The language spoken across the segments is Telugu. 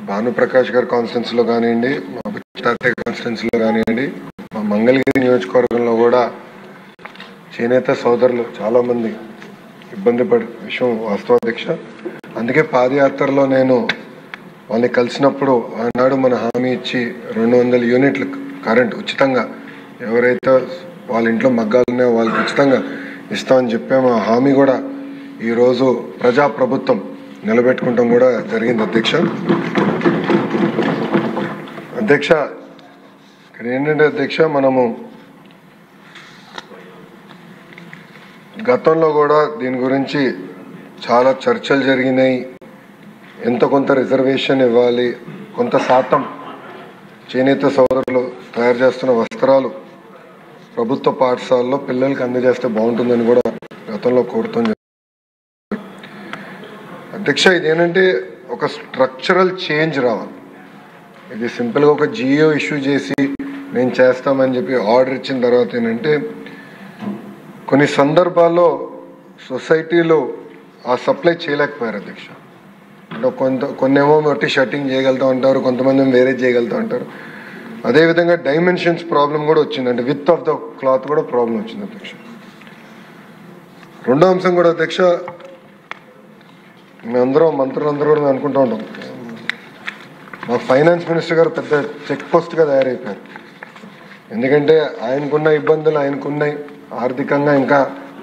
భానుప్రకాష్ గారి కాన్స్టిట్యున్సీలో కానివ్వండి, మా తాతయ్య కాన్స్టిట్యున్సీలో కానివ్వండి, మా మంగళగిరి నియోజకవర్గంలో కూడా చేనేత సోదరులు చాలామంది ఇబ్బంది పడే విషయం వాస్తవాధ్యక్ష. అందుకే పాదయాత్రలో నేను వాళ్ళని కలిసినప్పుడు ఆనాడు మన హామీ ఇచ్చి 200 యూనిట్లు కరెంట్ ఉచితంగా ఎవరైతే వాళ్ళ ఇంట్లో మగ్గాలు ఉన్నాయో వాళ్ళకి ఉచితంగా ఇస్తామని చెప్పాము. ఆ హామీ కూడా ఈరోజు ప్రజాప్రభుత్వం నిలబెట్టుకుంటాం కూడా జరిగింది అధ్యక్ష. అధ్యక్ష, ఇక్కడ ఏంటంటే అధ్యక్ష, మనము గతంలో కూడా దీని గురించి చాలా చర్చలు జరిగినాయి. కొంత రిజర్వేషన్ ఇవ్వాలి, కొంత శాతం చేనేత సోదరులు తయారు చేస్తున్న వస్త్రాలు ప్రభుత్వ పాఠశాలలో పిల్లలకి అందజేస్తే బాగుంటుందని కూడా గతంలో కోరుతుంది అధ్యక్ష. ఇదేంటంటే ఒక స్ట్రక్చరల్ చేంజ్ రావాలి. ఇది సింపుల్గా ఒక జియో ఇష్యూ చేసి నేను చేస్తామని చెప్పి ఆర్డర్ ఇచ్చిన తర్వాత ఏంటంటే కొన్ని సందర్భాల్లో సొసైటీలో ఆ సప్లై చేయలేకపోయారు అధ్యక్ష. అంటే కొన్నేమో బట్టి షర్టింగ్ చేయగలుగుతూ ఉంటారు, కొంతమంది వేరే చేయగలుగుతూ ఉంటారు. అదేవిధంగా డైమెన్షన్స్ ప్రాబ్లం కూడా వచ్చింది, అంటే విత్ ఆఫ్ ద క్లాత్ కూడా ప్రాబ్లం వచ్చింది అధ్యక్ష. రెండో అంశం కూడా అధ్యక్ష, మేమందరం మంత్రులందరూ కూడా మేము అనుకుంటూ ఉంటాం, మా ఫైనాన్స్ మినిస్టర్ గారు పెద్ద చెక్ పోస్ట్గా తయారైపోయారు. ఎందుకంటే ఆయనకున్న ఇబ్బందులు ఆయనకున్నాయి, ఆర్థికంగా ఇంకా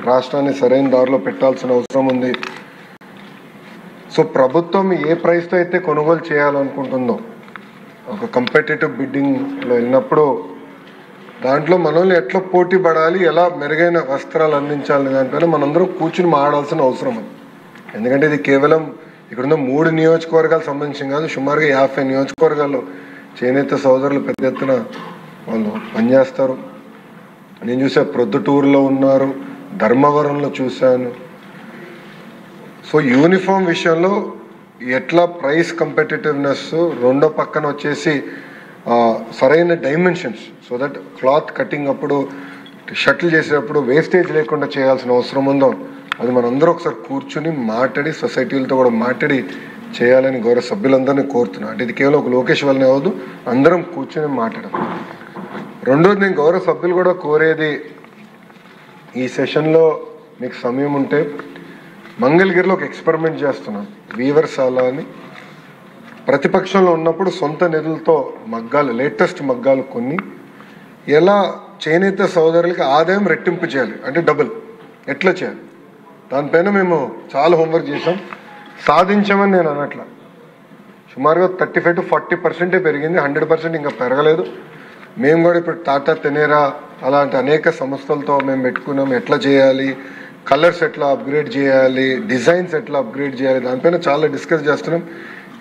రాష్ట్రాన్ని సరైన దారిలో పెట్టాల్సిన అవసరం ఉంది. సో ప్రభుత్వం ఏ ప్రైస్తో అయితే కొనుగోలు చేయాలనుకుంటుందో, ఒక కంపిటేటివ్ బిడ్డింగ్లో వెళ్ళినప్పుడు దాంట్లో మనల్ని ఎట్లా పోటీ పడాలి, ఎలా మెరుగైన వస్త్రాలు అందించాలి దానిపైన మనందరం కూర్చుని మాట్లాడాల్సిన అవసరం ఉంది. ఎందుకంటే ఇది కేవలం ఇక్కడున్న 3 నియోజకవర్గాలకు సంబంధించి కాదు, సుమారుగా 50 నియోజకవర్గాల్లో చేనేత సోదరులు పెద్ద ఎత్తున వాళ్ళు పనిచేస్తారు. నేను చూసా, ప్రొద్దుటూరులో ఉన్నారు, ధర్మవరంలో చూశాను. సో యూనిఫామ్ విషయంలో ఎట్లా ప్రైస్ కంపిటేటివ్నెస్, రెండో పక్కన వచ్చేసి సరైన dimensions, so that cloth cutting అప్పుడు షటిల్ చేసేటప్పుడు వేస్టేజ్ లేకుండా చేయాల్సిన అవసరం ఉందో అది మనందరూ ఒకసారి కూర్చుని మాట్లాడి సొసైటీలతో కూడా మాట్లాడి చేయాలని గౌరవ సభ్యులందరినీ కోరుతున్నాను. అంటే ఇది కేవలం ఒక లోకేష్ వల్లనే అవ్వదు, అందరం కూర్చుని మాట్లాడాలి. రెండోది, నేను గౌరవ సభ్యులు కూడా కోరేది, ఈ సెషన్లో మీకు సమయం ఉంటే మంగళగిరిలో ఒక ఎక్స్పెరిమెంట్ చేస్తున్నాను, వీవర్శాల అని. ప్రతిపక్షంలో ఉన్నప్పుడు సొంత నిధులతో మగ్గాలు, లేటెస్ట్ మగ్గాలు కొన్ని ఎలా చేనేత సోదరులకి ఆదాయం రెట్టింపు చేయాలి, అంటే డబుల్ ఎట్లా చేయాలి, దానిపైన మేము చాలా హోంవర్క్ చేసాం. సాధించామని నేను అనట్లా, సుమారుగా 35 to 40% పెరిగింది, 100% ఇంకా పెరగలేదు. మేము కూడా ఇప్పుడు టాటా తెనేరా అలాంటి అనేక సంస్థలతో మేము పెట్టుకున్నాం, ఎట్లా చేయాలి, కలర్స్ ఎట్లా అప్గ్రేడ్ చేయాలి, డిజైన్స్ ఎట్లా అప్గ్రేడ్ చేయాలి, దానిపైన చాలా డిస్కస్ చేస్తున్నాం.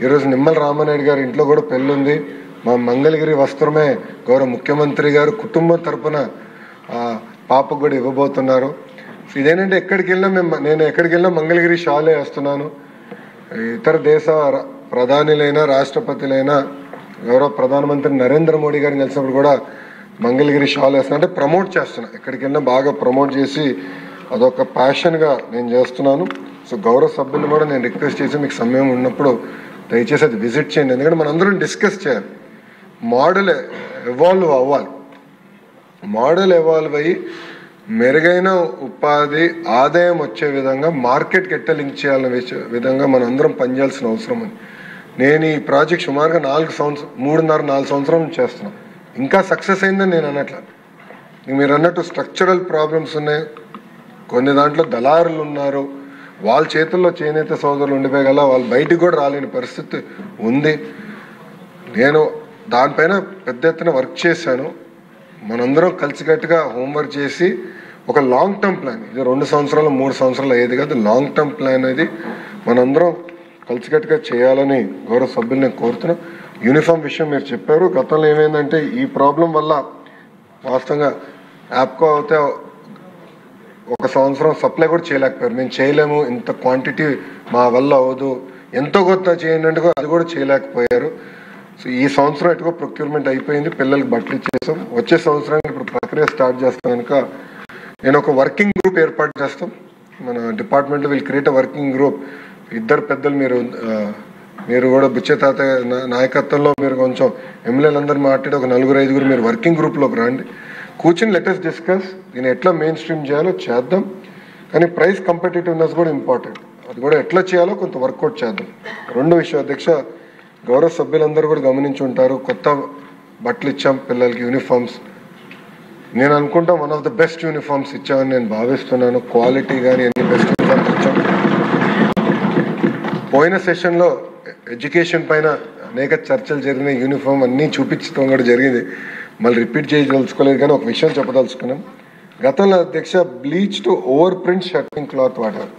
ఈరోజు నిమ్మల రామానాయుడు గారి ఇంట్లో కూడా పెళ్ళుంది. మా మంగళగిరి వస్త్రమే గౌరవ ముఖ్యమంత్రి గారు కుటుంబం తరపున పాపకు కూడా ఇవ్వబోతున్నారు. ఇదేంటంటే నేను ఎక్కడికి వెళ్ళినా మంగళగిరి షాలే వేస్తున్నాను. ఇతర దేశ ప్రధానులైనా రాష్ట్రపతులైనా గౌరవ ప్రధానమంత్రి నరేంద్ర మోడీ గారిని కలిసినప్పుడు కూడా మంగళగిరి షాల్ వేస్తున్నా, అంటే ప్రమోట్ చేస్తున్నా. ఎక్కడికి వెళ్ళినా బాగా ప్రమోట్ చేసి అదొక ప్యాషన్గా నేను చేస్తున్నాను. సో గౌరవ సభ్యులు కూడా నేను రిక్వెస్ట్ చేసి మీకు సమయం ఉన్నప్పుడు దయచేసి అది విజిట్ చేయండి. ఎందుకంటే మనందరం డిస్కస్ చేయాలి, మోడల్ ఎవాల్వ్ అవ్వాలి. మోడల్ ఎవాల్వ్ అయ్యి మెరుగైన ఉపాధి ఆదాయం వచ్చే విధంగా మార్కెట్కి ఎట్లా లింక్ చేయాలనే విధంగా మనం అందరం పనిచేయాల్సిన అవసరం ఉంది. నేను ఈ ప్రాజెక్ట్ సుమారుగా 3.5-4 సంవత్సరం చేస్తున్నాను, ఇంకా సక్సెస్ అయిందని నేను అనట్లా. మీరు అన్నట్టు స్ట్రక్చరల్ ప్రాబ్లమ్స్ ఉన్నాయి, కొన్ని దాంట్లో దళారులు ఉన్నారు, వాళ్ళ చేతుల్లో చేనేత సోదరులు ఉండిపోయగల వాళ్ళు బయటికి కూడా రాలేని పరిస్థితి ఉంది. నేను దానిపైన పెద్ద ఎత్తున వర్క్ చేశాను. మనందరం కలిసికట్టుగా హోంవర్క్ చేసి ఒక లాంగ్ టర్మ్ ప్లాన్, ఇది 2 సంవత్సరాలు 3 సంవత్సరాలు అయ్యేది కాదు, లాంగ్ టర్మ్ ప్లాన్ అనేది మనందరం కలిసికట్టుగా చేయాలని గౌరవ సభ్యులు నేను కోరుతున్నాను. యూనిఫామ్ విషయం మీరు చెప్పారు. గతంలో ఏమైందంటే ఈ ప్రాబ్లం వల్ల వాస్తవంగా యాప్కో అయితే 1 సంవత్సరం సప్లై కూడా చేయలేకపోయారు. మేము చేయలేము, ఇంత క్వాంటిటీ మా వల్ల అవ్వదు, ఎంతో కొత్త చేయండి అంటే అది కూడా చేయలేకపోయారు. సో ఈ సంవత్సరం ఎటుకో ప్రొక్యూర్మెంట్ అయిపోయింది, పిల్లలకి బట్టలు ఇచ్చేసాం. వచ్చే సంవత్సరానికి ఇప్పుడు ప్రక్రియ స్టార్ట్ చేస్తాం కనుక నేను ఒక వర్కింగ్ గ్రూప్ ఏర్పాటు చేస్తాం. మన డిపార్ట్మెంట్లో వీళ్ళు క్రియేట్ వర్కింగ్ గ్రూప్. 2 పెద్దలు మీరు మీరు కూడా బుచ్చే తాత నాయకత్వంలో మీరు కొంచెం ఎమ్మెల్యేలందరూ మాట్లాడి ఒక 4-5 మీరు వర్కింగ్ గ్రూప్లోకి రండి, కూర్చుని లెటర్స్ డిస్కస్, దీన్ని ఎట్లా మెయిన్ స్ట్రీమ్ చేయాలో చేద్దాం. కానీ ప్రైస్ కంపిటేటివ్నెస్ కూడా ఇంపార్టెంట్, అది కూడా ఎట్లా చేయాలో కొంత వర్కౌట్ చేద్దాం. రెండో విషయం అధ్యక్ష, గౌరవ సభ్యులందరూ కూడా గమనించి ఉంటారు, కొత్త బట్టలు ఇచ్చాం పిల్లలకి, యూనిఫామ్స్. నేను అనుకుంటా one of the best uniforms ఇచ్చామని నేను భావిస్తున్నాను. క్వాలిటీ కానీ ఎన్ని బెస్ట్ యూనిఫామ్స్ ఇచ్చాం. పోయిన సెషన్లో ఎడ్యుకేషన్ పైన అనేక చర్చలు జరిగినాయి, యూనిఫామ్ అన్నీ చూపించడం కూడా జరిగింది, మళ్ళీ రిపీట్ చేయదలుచుకోలేదు. కానీ ఒక విషయం చెప్పదలుచుకున్నాం, గతంలో అధ్యక్ష bleach to over print shirting cloth వాడారు,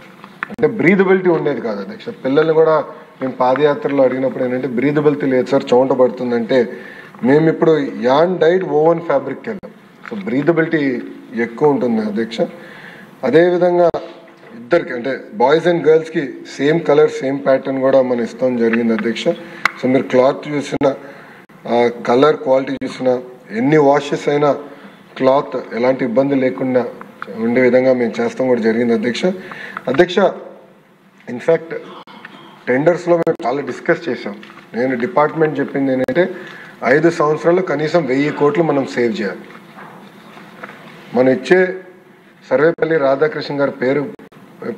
అంటే బ్రీదబిలిటీ ఉండేది కాదు అధ్యక్ష. పిల్లల్ని కూడా మేము పాదయాత్రలో అడిగినప్పుడు ఏంటంటే బ్రీదబిలిటీ లేదు సార్, చెమట పడుతుందంటే మేము ఇప్పుడు యాన్ డైడ్ ఓవెన్ ఫ్యాబ్రిక్కి వెళ్ళాం. సో బ్రీదబిలిటీ ఎక్కువ ఉంటుంది అధ్యక్ష. అదేవిధంగా ఇద్దరికి అంటే బాయ్స్ అండ్ గర్ల్స్కి సేమ్ కలర్ సేమ్ ప్యాటర్న్ కూడా మనం ఇస్తాం జరిగింది అధ్యక్ష. సో మీరు క్లాత్ చూసిన, కలర్ క్వాలిటీ చూసిన, ఎన్ని వాషెస్ అయినా క్లాత్ ఎలాంటి ఇబ్బంది లేకుండా ఉండే విధంగా మేము చేస్తాం కూడా జరిగింది అధ్యక్ష. ఇన్ఫ్యాక్ట్ టెండర్స్లో మేము చాలా డిస్కస్ చేసాం. నేను డిపార్ట్మెంట్ చెప్పింది ఏంటంటే 5 సంవత్సరాల్లో కనీసం 1000 కోట్లు మనం సేవ్ చేయాలి. మనం ఇచ్చే సర్వేపల్లి రాధాకృష్ణ గారి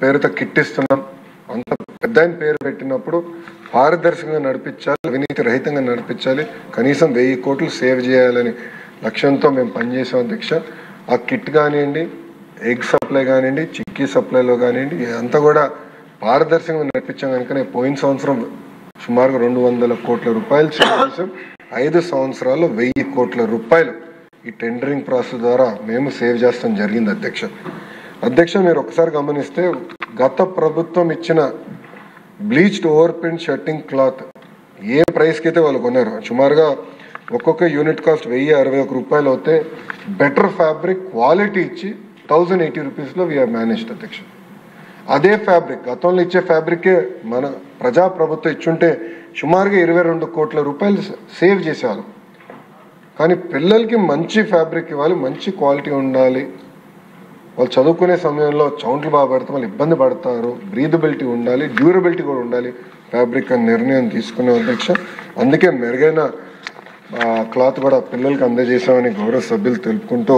పేరుతో కిట్ ఇస్తున్నాం, అంత పెద్ద ఆయన పేరు పెట్టినప్పుడు పారదర్శకంగా నడిపించాలి, అవినీతి రహితంగా నడిపించాలి, కనీసం 1000 కోట్లు సేవ్ చేయాలని లక్ష్యంతో మేము పనిచేసాం అధ్యక్ష. ఆ కిట్ కానివ్వండి, ఎగ్ సప్లై కానివ్వండి, చిక్కీ సప్లైలో కానివ్వండి, అంతా కూడా పారదర్శకంగా నడిపించాం. కనుక పోయిన సంవత్సరం సుమారుగా 200 కోట్ల రూపాయలు సేవ్ చేసాం. 5 సంవత్సరాల్లో 1000 కోట్ల రూపాయలు ఈ టెండరింగ్ ప్రాసెస్ ద్వారా మేము సేవ్ చేస్తాం జరిగింది అధ్యక్ష. మీరు ఒకసారి గమనిస్తే గత ప్రభుత్వం ఇచ్చిన bleached over print shirting cloth ఏ ప్రైస్కి అయితే వాళ్ళు కొన్నారు, సుమారుగా ఒక్కొక్క యూనిట్ కాస్ట్ 1061 రూపాయలు అవుతే బెటర్ ఫ్యాబ్రిక్ క్వాలిటీ ఇచ్చి 1080 రూపీస్లో వీఆర్ మేనేజ్డ్ అధ్యక్ష. అదే ఫ్యాబ్రిక్ గతంలో ఇచ్చే ఫ్యాబ్రికే మన ప్రజాప్రభుత్వం ఇచ్చుంటే సుమారుగా 22 కోట్ల రూపాయలు సేవ్ చేసేవాళ్ళం. కానీ పిల్లలకి మంచి ఫ్యాబ్రిక్ ఇవ్వాలి, మంచి క్వాలిటీ ఉండాలి, వాళ్ళు చదువుకునే సమయంలో చౌంట్లు బాగా పడితే వాళ్ళు ఇబ్బంది పడతారు, బ్రీదబిలిటీ ఉండాలి, డ్యూరబిలిటీ కూడా ఉండాలి ఫ్యాబ్రిక్ అని నిర్ణయం తీసుకునే అధ్యక్ష. అందుకే మెరుగైన క్లాత్ కూడా పిల్లలకి అందజేసామని గౌరవ సభ్యులు తెలుపుకుంటూ,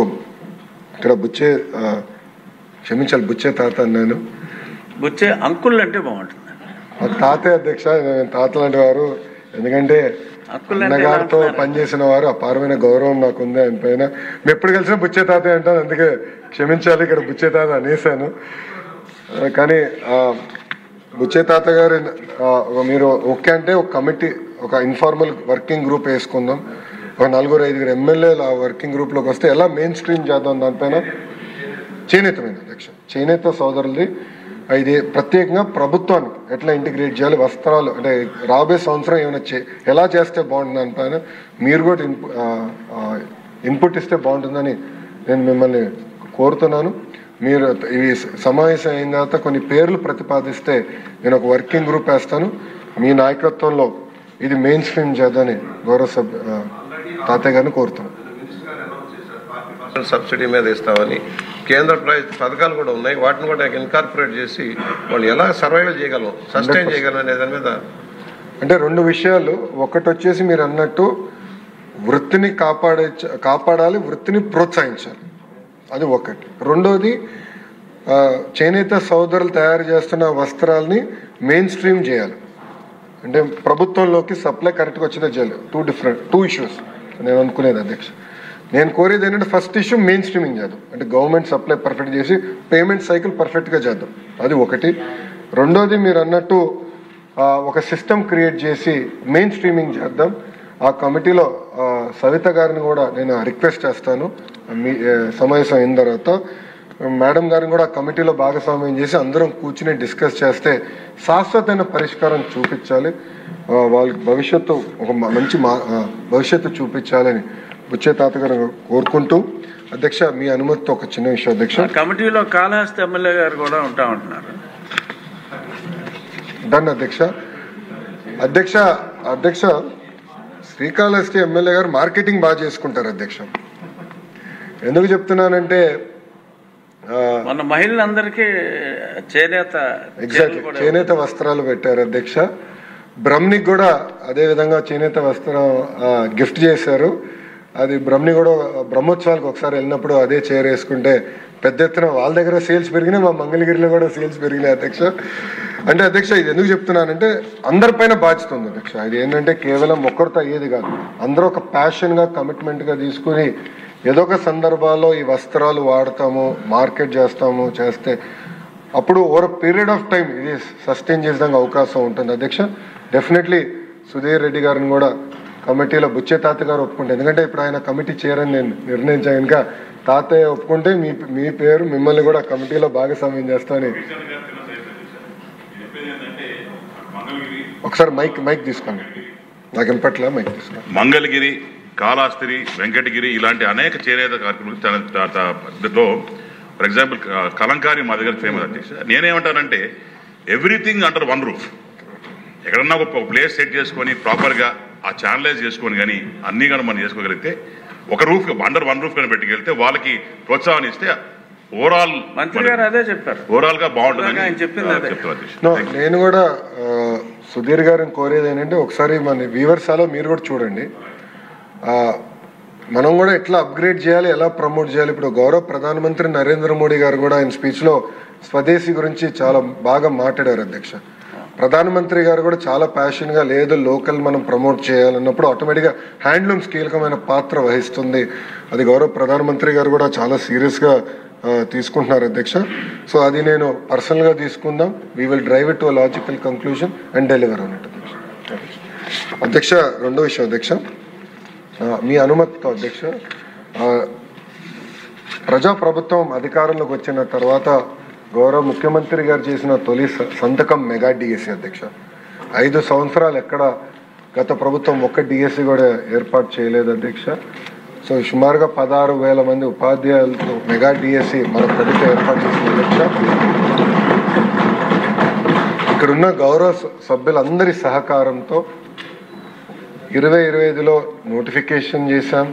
ఇక్కడ బుచ్చే తాత అన్నాను, బుచ్చే అంకుల్ అంటే బాగుంటుంది. తాతే అధ్యక్ష, తాత లాంటి వారు, ఎందుకంటే అన్నగారితో పనిచేసిన వారు, అపారమైన గౌరవం నాకు ఉంది ఆయన పైన. మేము ఎప్పుడు కలిసినా బుచ్చే తాతే అంటాను, అందుకే క్షమించాలి, ఇక్కడ బుచ్చే తాత అనేసాను. కానీ బుచ్చే తాత గారు మీరు ఓకే అంటే ఒక కమిటీ, ఒక ఇన్ఫార్మల్ వర్కింగ్ గ్రూప్ వేసుకుందాం, ఒక 4-5 ఎమ్మెల్యేలు ఆ వర్కింగ్ గ్రూప్లోకి వస్తే ఎలా మెయిన్ స్ట్రీమ్ చేద్దాం దానిపైన. చేనేతమైన అధ్యక్ష, చేనేత సోదరులది ఇది ప్రత్యేకంగా ప్రభుత్వానికి ఎట్లా ఇంటిగ్రేట్ చేయాలి, వస్త్రాలు అంటే రాబోయే సంవత్సరం ఏమైనా ఎలా చేస్తే బాగుంటుంది దానిపైన మీరు కూడా ఇన్పుట్ ఇస్తే బాగుంటుందని నేను మిమ్మల్ని కోరుతున్నాను. మీరు ఇవి సమావేశం అయిన తర్వాత కొన్ని పేర్లు ప్రతిపాదిస్తే నేను ఒక వర్కింగ్ గ్రూప్ వేస్తాను, మీ నాయకత్వంలో ఇది మెయిన్ స్ట్రీమ్ చేద్దని గౌరవ తాతయ్య గారిని కోరుతున్నాను. సబ్సిడీ మీద ఇస్తామని కేంద్ర పథకాలు కూడా ఉన్నాయి, వాటిని కూడా ఇన్కార్పొరేట్ చేసి వాళ్ళు ఎలా సర్వైవ్ చేయగలం, సస్టైన్ చేయగలం అనే దాని మీద. అంటే 2 విషయాలు, ఒకటి వచ్చేసి మీరు అన్నట్టు వృత్తిని కాపాడాలి, వృత్తిని ప్రోత్సహించాలి, అది ఒకటి. రెండోది చేనేత సోదరులు తయారు చేస్తున్న వస్త్రాలని మెయిన్ స్ట్రీమ్ చేయాలి, అంటే ప్రభుత్వంలోకి సప్లై కరెక్ట్గా వచ్చేదే చేయాలి. 2 ఇష్యూస్ నేను అనుకునేది అధ్యక్ష. నేను కోరేది ఏంటంటే ఫస్ట్ ఇష్యూ మెయిన్ స్ట్రీమింగ్ చేద్దాం, అంటే గవర్నమెంట్ సప్లై పర్ఫెక్ట్ చేసి పేమెంట్ సైకిల్ పర్ఫెక్ట్గా చేద్దాం, అది ఒకటి. రెండోది మీరు అన్నట్టు ఒక సిస్టమ్ క్రియేట్ చేసి మెయిన్ స్ట్రీమింగ్ చేద్దాం. ఆ కమిటీలో సవిత గారిని కూడా నేను రిక్వెస్ట్ చేస్తాను, మీ సమావేశం అయిన తర్వాత మేడం గారిని కూడా కమిటీలో భాగస్వామ్యం చేసి అందరం కూర్చుని డిస్కస్ చేస్తే శాశ్వతమైన పరిష్కారం చూపించాలి, వాళ్ళకి భవిష్యత్తు ఒక మంచి భవిష్యత్తు చూపించాలని బుచ్చే తాత గారు కోరుకుంటూ, అధ్యక్ష మీ అనుమతితో ఒక చిన్న విషయం అధ్యక్ష. కమిటీలో కాళహస్తి ఎమ్మెల్యే గారు కూడా ఉంటా ఉంటున్నారు. డన్ అధ్యక్ష శ్రీకాళహస్తి ఎమ్మెల్యే గారు మార్కెటింగ్ బాగా చేసుకుంటారు అధ్యక్ష. ఎందుకు చెప్తున్నానంటే మన మహిళలందరికీ చేనేత వస్త్రాలు పెట్టారు అధ్యక్ష. బ్రహ్మణికి కూడా అదే విధంగా చేనేత వస్త్రం గిఫ్ట్ చేశారు. అది బ్రహ్మణి కూడా బ్రహ్మోత్సవాలకు ఒకసారి వెళ్ళినప్పుడు అదే చైర్ వేసుకుంటే పెద్ద ఎత్తున వాళ్ళ దగ్గర సేల్స్ పెరిగినాయి, మా మంగళగిరిలో కూడా సేల్స్ పెరిగినాయి అధ్యక్ష. అంటే అధ్యక్ష ఇది ఎందుకు చెప్తున్నానంటే అందరిపైన బాధ్యత ఉంది అధ్యక్ష. ఇది ఏంటంటే కేవలం ఒక్కరితో అయ్యేది కాదు, అందరూ ఒక ప్యాషన్గా కమిట్మెంట్గా తీసుకుని ఏదో ఒక సందర్భాల్లో ఈ వస్త్రాలు వాడతాము, మార్కెట్ చేస్తే అప్పుడు ఓవర్ పీరియడ్ ఆఫ్ టైం ఇది సస్టైన్ చేసేదానికి అవకాశం ఉంటుంది అధ్యక్ష. డెఫినెట్లీ సుధీర్ రెడ్డి గారిని కూడా కమిటీలో బుచ్చే తాత గారు ఒప్పుకుంటే, ఎందుకంటే ఇప్పుడు ఆయన కమిటీ చేరని నేను నిర్ణయించాను కనుక తాతయ్య ఒప్పుకుంటే మీ పేరు మిమ్మల్ని కూడా కమిటీలో భాగస్వామ్యం చేస్తామని. ఒకసారి మైక్ తీసుకోండి, నాకు వినపట్ల మైక్ తీసుకోండి. మంగళగిరి, కాళహస్తి, వెంకటగిరి ఇలాంటి అనేక చేనేత కార్యక్రమాలు ఫర్ ఎగ్జాంపుల్ కలంకారీ మా దగ్గర ఫేమస్ అధ్యక్ష. నేనేమంటానంటే ఎవ్రీథింగ్ అండర్ వన్ రూఫ్. ఎక్కడన్నా ఒక ప్లేస్ సెట్ చేసుకొని ప్రాపర్గా ఆ ఛానలైజ్ చేసుకొని కానీ అన్నీ కానీ మనం చేసుకోగలిగితే ఒక రూఫ్ అండర్ వన్ రూఫ్ కానీ పెట్టుకెళ్తే వాళ్ళకి ప్రోత్సాహం ఇస్తే ఓవరాల్ మంత్రి గారు అదే చెప్పారు, ఓవరాల్ గా బాగుంటుందని చెప్పింది. నేను కూడా సుధీర్ గారిని కోరేది ఏంటంటే ఒకసారి మన వ్యూవర్సాలో మీరు కూడా చూడండి, మనం కూడా ఎట్లా అప్గ్రేడ్ చేయాలి, ఎలా ప్రమోట్ చేయాలి. ఇప్పుడు గౌరవ ప్రధానమంత్రి నరేంద్ర మోడీ గారు కూడా ఆయన స్పీచ్లో స్వదేశీ గురించి చాలా బాగా మాట్లాడారు అధ్యక్ష. ప్రధానమంత్రి గారు కూడా చాలా ప్యాషన్గా లేదు లోకల్ మనం ప్రమోట్ చేయాలన్నప్పుడు ఆటోమేటిక్గా హ్యాండ్లూమ్స్ కీలకమైన పాత్ర వహిస్తుంది. అది గౌరవ ప్రధానమంత్రి గారు కూడా చాలా సీరియస్గా తీసుకుంటున్నారు అధ్యక్ష. సో అది నేను పర్సనల్గా తీసుకుందాం. We will drive it to logical conclusion and deliver అన్నట్టు అధ్యక్ష. రెండో విషయం అధ్యక్ష, మీ అనుమతితో అధ్యక్ష, ప్రజాప్రభుత్వం అధికారంలోకి వచ్చిన తర్వాత గౌరవ ముఖ్యమంత్రి గారు చేసిన తొలి సంతకం మెగా డిఎస్సి అధ్యక్ష. 5 సంవత్సరాలు ఎక్కడ గత ప్రభుత్వం ఒక్క డిఎస్సి కూడా ఏర్పాటు చేయలేదు అధ్యక్ష. సో సుమారుగా 16,000 మంది ఉపాధ్యాయులతో మెగా డిఎస్సి మన ప్రభుత్వం ఏర్పాటు చేసిన అధ్యక్ష. ఇక్కడున్న గౌరవ సభ్యులందరి సహకారంతో 2025లో నోటిఫికేషన్ చేశాం,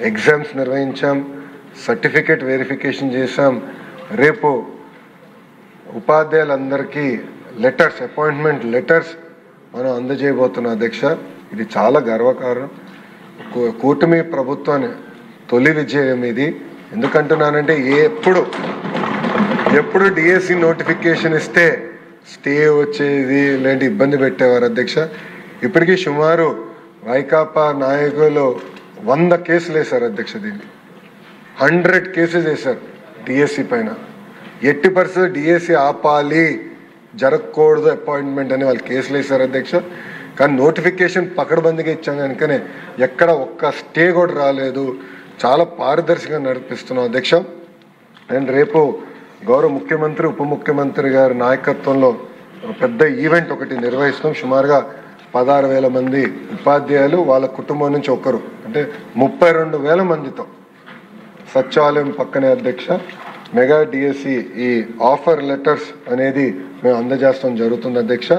ఎగ్జామ్స్ నిర్వహించాం, సర్టిఫికేట్ వెరిఫికేషన్ చేశాం. రేపు ఉపాధ్యాయులందరికీ లెటర్స్, అపాయింట్మెంట్ లెటర్స్ మనం అందజేయబోతున్నాం అధ్యక్ష. ఇది చాలా గర్వకారణం. కూటమి ప్రభుత్వాన్ని తొలి విజయం ఇది. ఎందుకంటున్నానంటే ఎప్పుడు డిఎస్సి నోటిఫికేషన్ ఇస్తే స్టే వచ్చేది, ఇలాంటి ఇబ్బంది పెట్టేవారు అధ్యక్ష. ఇప్పటికీ సుమారు వైకాపా నాయకులు 100 కేసులు వేశారు అధ్యక్ష. దీన్ని 100 కేసెస్ వేశారు డిఎస్సి పైన. 80% డిఎస్సి ఆపాలి, జరగకూడదు అపాయింట్మెంట్ అని వాళ్ళు కేసులు వేశారు అధ్యక్ష. కానీ నోటిఫికేషన్ పకడ్బందీగా ఇచ్చాం కనుకనే ఎక్కడ ఒక్క స్టే కూడా రాలేదు. చాలా పారదర్శకంగా నడిపిస్తున్నాం అధ్యక్ష. నేను రేపు గౌరవ ముఖ్యమంత్రి, ఉప ముఖ్యమంత్రి గారి నాయకత్వంలో పెద్ద ఈవెంట్ ఒకటి నిర్వహిస్తాం. సుమారుగా 16,000 మంది ఉపాధ్యాయులు వాళ్ళ కుటుంబం నుంచి ఒకరు, అంటే 32,000 మందితో సచివాలయం పక్కనే అధ్యక్ష మెగా డిఎస్సి ఈ ఆఫర్ లెటర్స్ అనేది మేము అందజేస్తాం జరుగుతుంది అధ్యక్ష.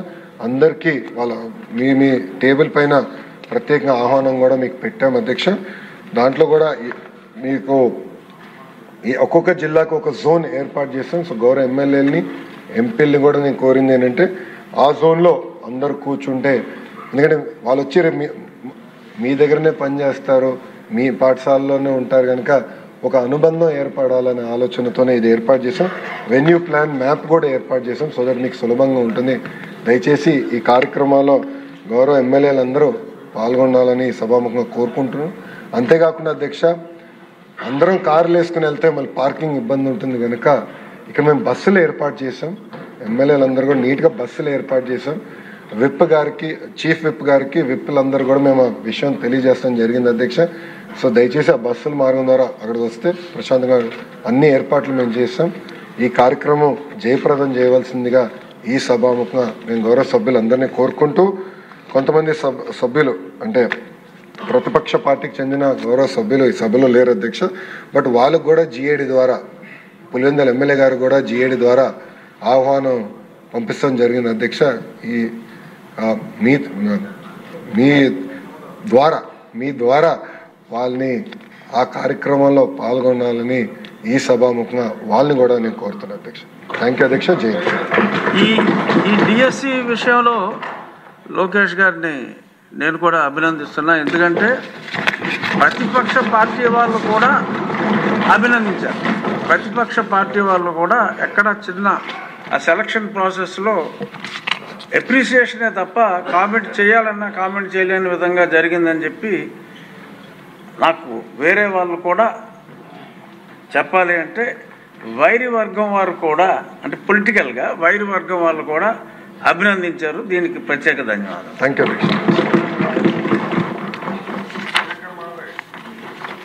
అందరికీ వాళ్ళ మీ టేబుల్ పైన ప్రత్యేకంగా ఆహ్వానం కూడా మీకు పెట్టాం అధ్యక్ష. దాంట్లో కూడా మీకు ఈ ఒక్కొక్క జిల్లాకు ఒక జోన్ ఏర్పాటు చేస్తాం. సో గౌరవ ఎమ్మెల్యేలని, ఎంపీలని కూడా నేను కోరింది ఏంటంటే ఆ జోన్లో అందరు కూర్చుంటే, ఎందుకంటే వాళ్ళు వచ్చి రేపు మీ దగ్గరనే పనిచేస్తారు, మీ పాఠశాలలోనే ఉంటారు కనుక ఒక అనుబంధం ఏర్పడాలనే ఆలోచనతోనే ఇది ఏర్పాటు చేసాం. వెన్యూ ప్లాన్ మ్యాప్ కూడా ఏర్పాటు చేసాం, సో దట్ మీకు సులభంగా ఉంటుంది. దయచేసి ఈ కార్యక్రమాల్లో గౌరవ ఎమ్మెల్యేలందరూ పాల్గొనాలని సభాముఖంగా కోరుకుంటున్నాం. అంతేకాకుండా అధ్యక్ష, అందరం కార్లు వేసుకుని వెళ్తే మళ్ళీ పార్కింగ్ ఇబ్బంది ఉంటుంది కనుక ఇక్కడ మేము బస్సులు ఏర్పాటు చేసాం. ఎమ్మెల్యేలందరూ కూడా నీట్గా బస్సులు ఏర్పాటు చేసాం. విప్ గారికి, చీఫ్ విప్ గారికి, విప్లందరూ కూడా మేము ఆ విషయం తెలియజేస్తాం జరిగింది అధ్యక్ష. సో దయచేసి ఆ బస్సుల మార్గం ద్వారా అక్కడికి వస్తే ప్రశాంతంగా అన్ని ఏర్పాట్లు మేము చేస్తాం. ఈ కార్యక్రమం జయప్రదం చేయవలసిందిగా ఈ సభాముఖంగా నేను గౌరవ సభ్యులందరినీ కోరుకుంటూ, కొంతమంది సభ్యులు అంటే ప్రతిపక్ష పార్టీకి చెందిన గౌరవ సభ్యులు ఈ సభలో లేరు అధ్యక్ష, బట్ వాళ్ళకు కూడా జిఏడి ద్వారా, పులివెందుల ఎమ్మెల్యే గారు కూడా జిఏడి ద్వారా ఆహ్వానం పంపిస్తాం జరిగింది అధ్యక్ష. ఈ మీ ద్వారా వాళ్ళని ఆ కార్యక్రమంలో పాల్గొనాలని ఈ సభాముఖంగా వాళ్ళని కూడా నేను కోరుతున్నాను అధ్యక్ష. థ్యాంక్ యూ అధ్యక్ష. జై ఈ డిఎస్సి విషయంలో లోకేష్ గారిని నేను కూడా అభినందిస్తున్నా. ఎందుకంటే ప్రతిపక్ష పార్టీ వాళ్ళు కూడా అభినందించారు. ప్రతిపక్ష పార్టీ వాళ్ళు కూడా ఎక్కడ చిన్న ఆ సెలక్షన్ ప్రాసెస్లో అప్రిసియేషనే తప్ప కామెంట్ చేయాలన్నా కామెంట్ చేయలేని విధంగా జరిగిందని చెప్పి నాకు వేరే వాళ్ళు కూడా చెప్పాలి అంటే వైరి వర్గం వారు కూడా అంటే పొలిటికల్గా వైరి వర్గం వాళ్ళు కూడా అభినందించారు. దీనికి ప్రత్యేక ధన్యవాదాలు. Thank you.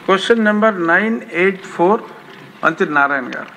క్వశ్చన్ నెంబర్ 984 మంత్రి నారాయణ గారు.